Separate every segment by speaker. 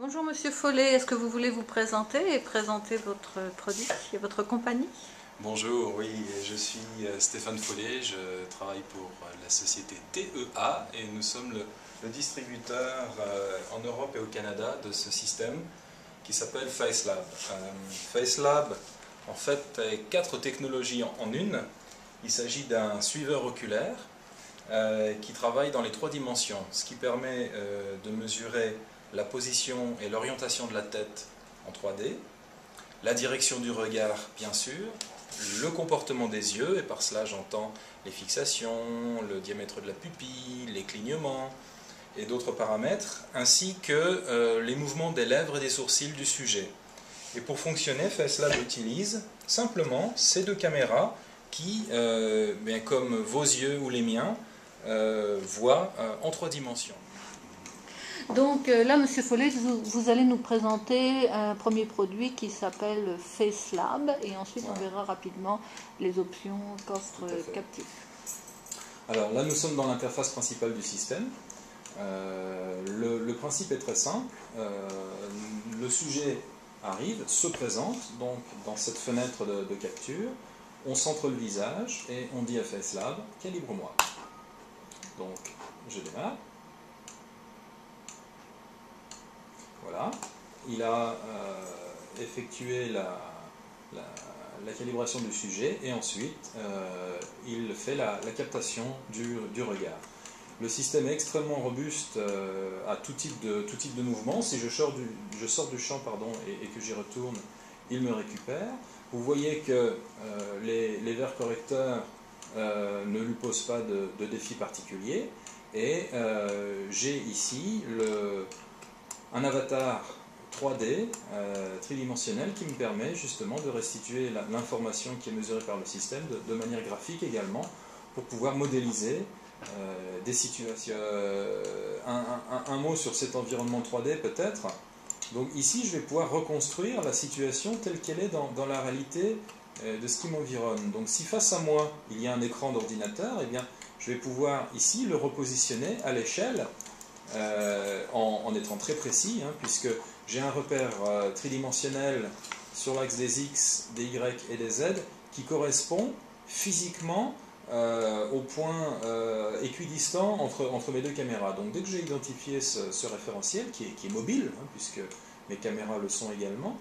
Speaker 1: Bonjour Monsieur Follet, est-ce que vous voulez vous présenter et présenter votre produit et votre compagnie?
Speaker 2: Bonjour, oui, je suis Stéphane Follet, je travaille pour la société TEA et nous sommes le distributeur en Europe et au Canada de ce système qui s'appelle FaceLab. FaceLab, en fait, est 4 technologies en une. Il s'agit d'un suiveur oculaire qui travaille dans les 3 dimensions, ce qui permet de mesurer la position et l'orientation de la tête en 3D, la direction du regard, bien sûr, le comportement des yeux, et par cela j'entends les fixations, le diamètre de la pupille, les clignements et d'autres paramètres, ainsi que les mouvements des lèvres et des sourcils du sujet. Et pour fonctionner, FaceLab utilise simplement ces 2 caméras qui, comme vos yeux ou les miens, voient en 3 dimensions.
Speaker 1: Donc là, Monsieur Follet, vous allez nous présenter un premier produit qui s'appelle FaceLab et ensuite on verra rapidement les options qu'offre Captif.
Speaker 2: Alors là, nous sommes dans l'interface principale du système. Le principe est très simple. Le sujet arrive, se présente donc dans cette fenêtre de capture. On centre le visage et on dit à FaceLab, calibre-moi. Donc, je démarre. Voilà. Il a effectué la calibration du sujet et ensuite il fait la captation du regard. Le système est extrêmement robuste à tout type de mouvement. Si je sors du champ et que j'y retourne, il me récupère. Vous voyez que les verres correcteurs ne lui posent pas de défi particulier. Et j'ai ici un avatar 3D tridimensionnel qui me permet justement de restituer l'information qui est mesurée par le système de manière graphique également pour pouvoir modéliser des situations. Un mot sur cet environnement 3D peut-être. Donc ici je vais pouvoir reconstruire la situation telle qu'elle est dans la réalité de ce qui m'environne. Donc si face à moi il y a un écran d'ordinateur, eh bien je vais pouvoir ici le repositionner à l'échelle en étant très précis, puisque j'ai un repère tridimensionnel sur l'axe des X, des Y et des Z qui correspond physiquement au point équidistant entre mes 2 caméras. Donc dès que j'ai identifié ce référentiel qui est mobile, puisque mes caméras le sont également,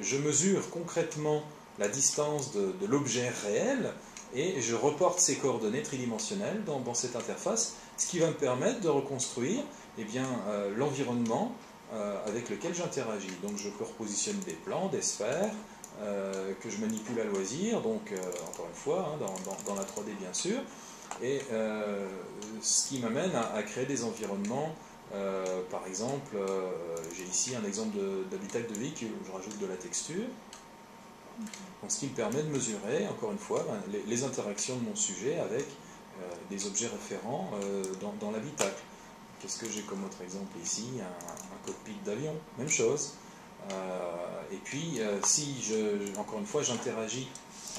Speaker 2: je mesure concrètement la distance de l'objet réel et je reporte ces coordonnées tridimensionnelles dans cette interface, ce qui va me permettre de reconstruire l'environnement avec lequel j'interagis. Donc je peux repositionner des plans, des sphères, que je manipule à loisir, donc encore une fois, dans la 3D bien sûr, et ce qui m'amène à créer des environnements. Par exemple, j'ai ici un exemple d'habitacle de véhicule où je rajoute de la texture. Donc, ce qui me permet de mesurer, encore une fois, les interactions de mon sujet avec des objets référents dans l'habitacle. Qu'est-ce que j'ai comme autre exemple ici? Un cockpit d'avion, même chose. Et puis, si, encore une fois, j'interagis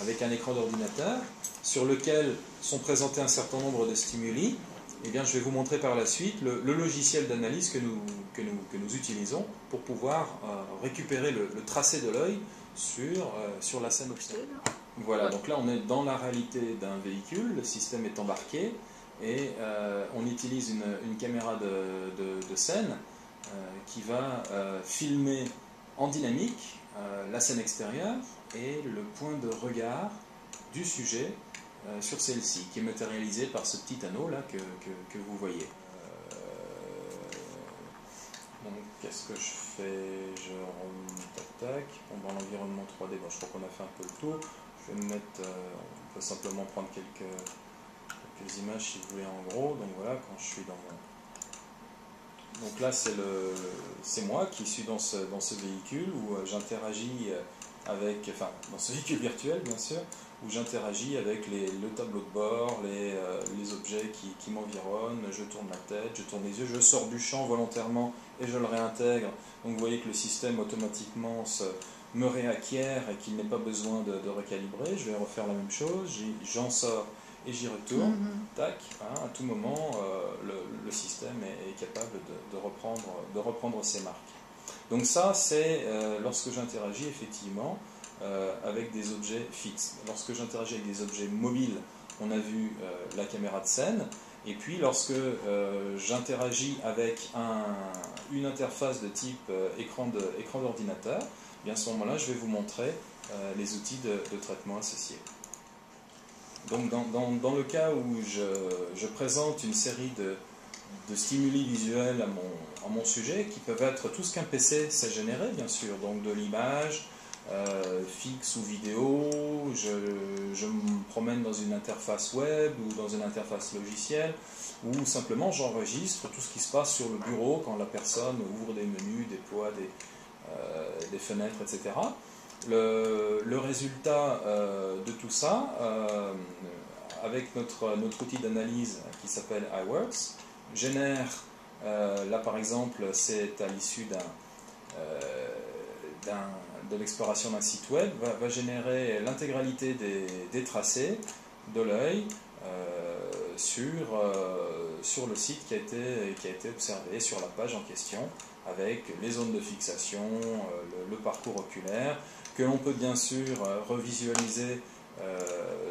Speaker 2: avec un écran d'ordinateur sur lequel sont présentés un certain nombre de stimuli, eh bien, je vais vous montrer par la suite le logiciel d'analyse que nous utilisons pour pouvoir récupérer le tracé de l'œil sur la scène observée. Voilà, donc là on est dans la réalité d'un véhicule, le système est embarqué et on utilise une caméra de scène qui va filmer en dynamique la scène extérieure et le point de regard du sujet sur celle-ci, qui est matérialisé par ce petit anneau là que vous voyez. Donc qu'est-ce que je fais? Je tac. Bon, dans l'environnement 3D, je crois qu'on a fait un peu le tour. Je vais me mettre, on peut simplement prendre quelques images si vous voulez en gros. Donc voilà, quand je suis dans mon... Donc là c'est moi qui suis dans ce véhicule où j'interagis avec, enfin dans ce véhicule virtuel bien sûr, où j'interagis avec le tableau de bord, les objets qui m'environnent, je tourne la tête, je tourne les yeux, je sors du champ volontairement et je le réintègre. Donc vous voyez que le système automatiquement me réacquiert et qu'il n'est pas besoin de recalibrer. Je vais refaire la même chose, j'en sors et j'y retourne, tac, hein, à tout moment, le système est capable de reprendre ses marques. Donc ça, c'est lorsque j'interagis effectivement avec des objets fixes. Lorsque j'interagis avec des objets mobiles, on a vu la caméra de scène. Et puis lorsque j'interagis avec une interface de type écran d'ordinateur, bien à ce moment-là, je vais vous montrer les outils de traitement associés. Donc dans le cas où je présente une série de stimuli visuels à mon sujet, qui peuvent être tout ce qu'un PC sait générer, bien sûr, donc de l'image, fixe ou vidéo, je me promène dans une interface web ou dans une interface logicielle, ou simplement j'enregistre tout ce qui se passe sur le bureau quand la personne ouvre des menus, déploie des fenêtres, etc. Le résultat de tout ça, avec notre outil d'analyse qui s'appelle iWorks, génère, là par exemple, c'est à l'issue de l'exploration d'un site web, va générer l'intégralité des tracés de l'œil sur le site qui a été observé, sur la page en question, avec les zones de fixation, le parcours oculaire, que l'on peut bien sûr revisualiser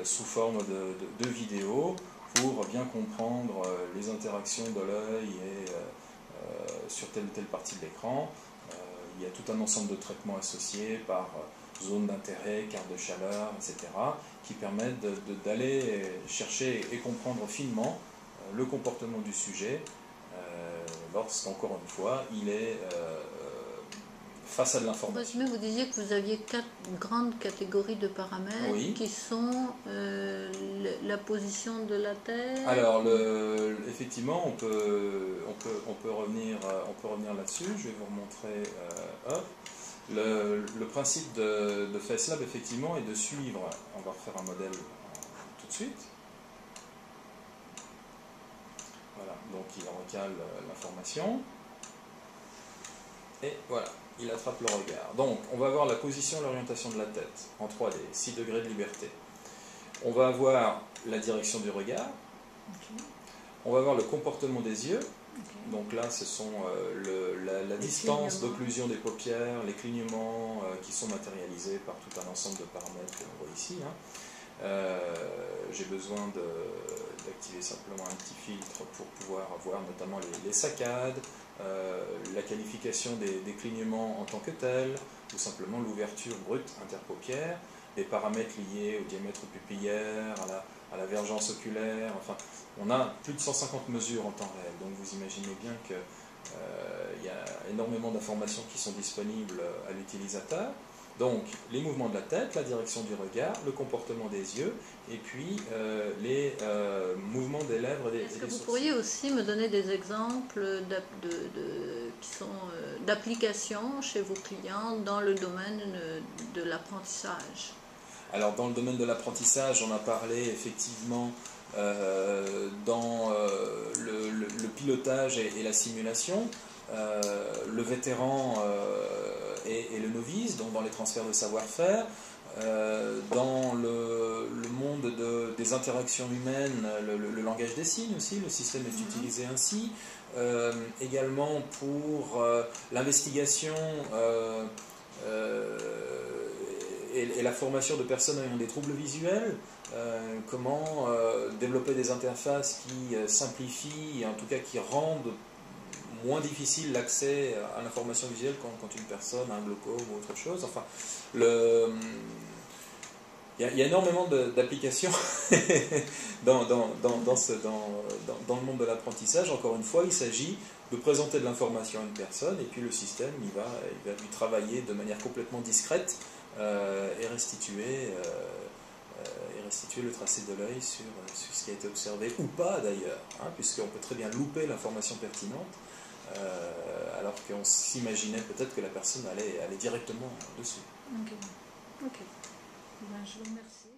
Speaker 2: sous forme de vidéo pour bien comprendre les interactions de l'œil sur telle ou telle partie de l'écran. Il y a tout un ensemble de traitements associés par zone d'intérêt, carte de chaleur, etc., qui permettent d'aller chercher et comprendre finement le comportement du sujet lorsqu'encore une fois il est face à de l'information.
Speaker 1: Vous disiez que vous aviez 4 grandes catégories de paramètres, oui, qui sont la position de la tête.
Speaker 2: Alors, effectivement, on peut revenir là-dessus. Je vais vous remontrer. Le principe de FaceLab, effectivement, est de suivre. On va refaire un modèle tout de suite. Voilà, donc il recale l'information. Et voilà, il attrape le regard. Donc, on va avoir la position et l'orientation de la tête en 3D, 6 degrés de liberté. On va avoir la direction du regard. Okay. On va avoir le comportement des yeux. Okay. Donc là, ce sont la distance d'occlusion des paupières, les clignements qui sont matérialisés par tout un ensemble de paramètres que l'on voit ici. J'ai besoin d'activer simplement un petit filtre pour pouvoir voir notamment les saccades, la qualification des clignements en tant que tels, ou simplement l'ouverture brute interpaupière, les paramètres liés au diamètre pupillaire, à la vergence oculaire, enfin, on a plus de 150 mesures en temps réel, donc vous imaginez bien qu'il y a énormément d'informations qui sont disponibles à l'utilisateur. Donc, les mouvements de la tête, la direction du regard, le comportement des yeux, et puis les mouvements des lèvres et des sourcils.
Speaker 1: Est-ce que vous pourriez aussi me donner des exemples d'applications chez vos clients dans le domaine de l'apprentissage?
Speaker 2: Alors, dans le domaine de l'apprentissage, on a parlé effectivement dans le pilotage et la simulation, le vétéran et le novice, donc dans les transferts de savoir-faire, dans le monde des interactions humaines, le langage des signes aussi, le système est utilisé ainsi, également pour l'investigation et la formation de personnes ayant des troubles visuels, comment développer des interfaces qui simplifient, et en tout cas qui rendent moins difficile l'accès à l'information visuelle quand une personne a un glaucome ou autre chose. Enfin, il y a énormément d'applications dans le monde de l'apprentissage. Encore une fois, il s'agit de présenter de l'information à une personne et puis le système il va lui travailler de manière complètement discrète et restituer le tracé de l'œil sur ce qui a été observé ou pas d'ailleurs, puisqu'on peut très bien louper l'information pertinente alors qu'on s'imaginait peut-être que la personne allait directement dessus.
Speaker 1: Ok. Ben, je vous remercie.